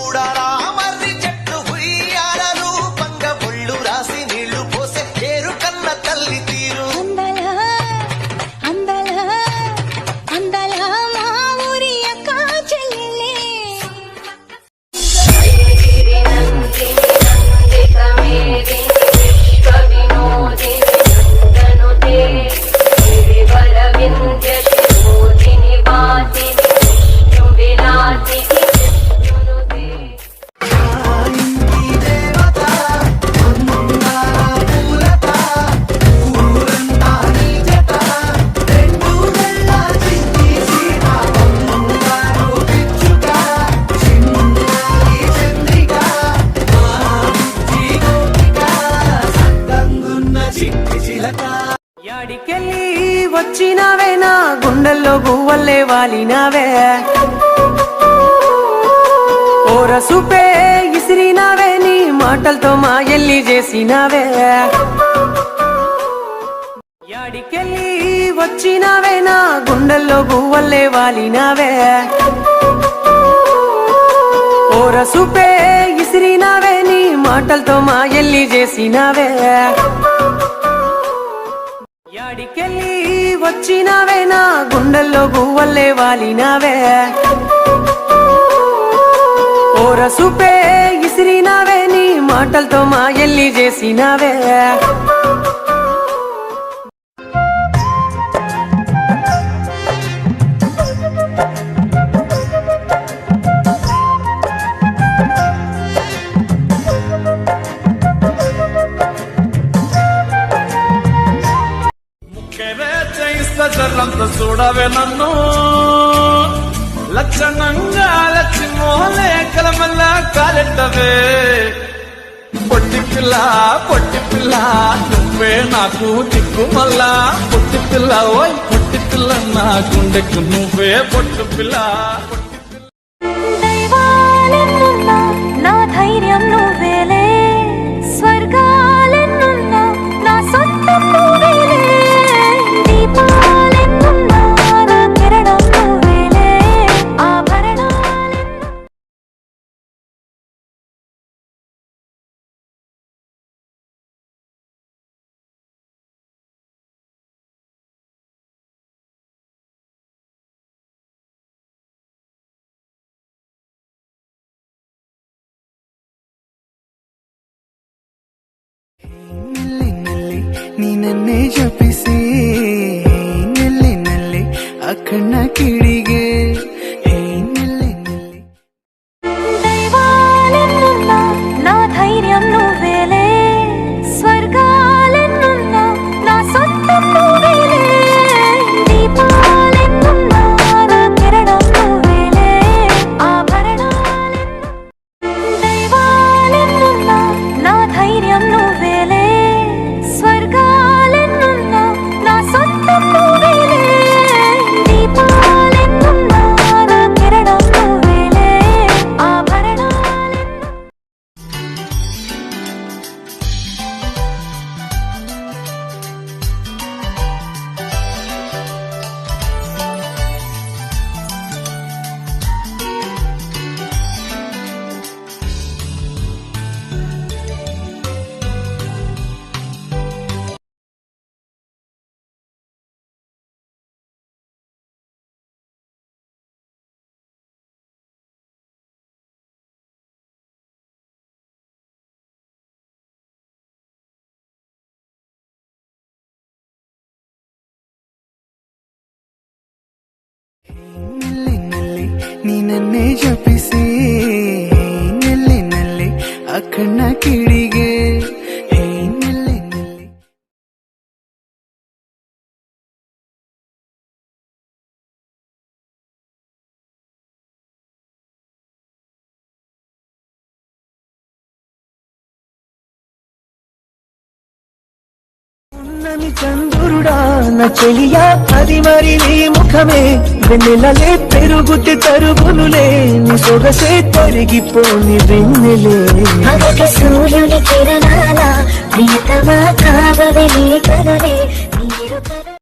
చూడాలా మర్రి చెట్టు ఉయ్యాలలు పంగ ఒళ్ళు రాసి నీళ్లు పోసే పేరు కన్న తల్లి తీరు అందల మా ఊరి అక్క చెల్లెలే యాడికెళ్ళి వచ్చినావే నా గుండెల్లో గువ్వల్లే వాలినావే ఓరసుపే ఇసిరినావే నీ మాటలతో మా ఎల్లి చేసినావే యాడికెళ్ళి వచ్చినావే నా గుండెల్లో గువ్వల్లే వాలినావే ఓరసుపే ఇసిరినావే నీ మాటలతో మా ఎల్లి చేసినావే యాడికెళ్ళి వచ్చినావే నా గుండెల్లో గువ్వల్లే వాలినావే ఓరసుపే ఇసిరినావే నీ మాటలతో మా ఎల్లి చేసినావే జర్రంత చూడవే నన్ను లక్షణంగా లక్ష్మి మోలే కలమల్ల కాలెట్టవే పొట్టి పిల్ల నువ్వే నాకు దిక్కు మల్లా పొట్టి పిల్ల ఓయ్ పొట్టి పిల్ల నా గుండెకు నువ్వే పొట్టు పిల్ల దైవాలెన్నున్నా నా ధైర్యం నువ్వేలే స్వర్గాలెన్నున్నా నా సొంతం నువ్వేలే దీపాలెన్నున్నా నా కిరణం నువ్వేలే ఆభరణాలెన్నున్నా ನೀ ನನ್ನೇ ಜಪಿಸಿ ನೆಲ್ಲಿ ಆ ಕಣ್ಣ ಕಿಡಿಗೆ దైవాలెన్నున్నా నా ధైర్యం నువ్వేలే స్వర్గాలెన్నున్నా నా సొంతం నువ్వేలే దీపాలెన్నున్నా నా కిరణం నువ్వేలే ఆభరణాలెన్నున్నా దైవాలెన్నున్నా నా ధైర్యం నువ్వేలే స్వర్గాలెన్నున్నా నా సొంతం నువ్వేలే దీపాలెన్నున్నా నా కిరణం నువ్వేలే ఆభరణాలెన్నున్నా ನೀ ನನ್ನೇ ಜಪಿಸಿ ನೆಲ್ಲಿ ಆ ಕಣ್ಣ ಕಿಡಿಗೆ ఉన్నమి చంద్రుడా నా చెలియా అది మరి నీ ముఖమే వెన్నెలలే పెరుగుతే తరుగునులే నీ సొగసే తరిగిపోని వెన్నెలే సూర్యుని కిరణాల ప్రియతమా కావవే నీ కదలే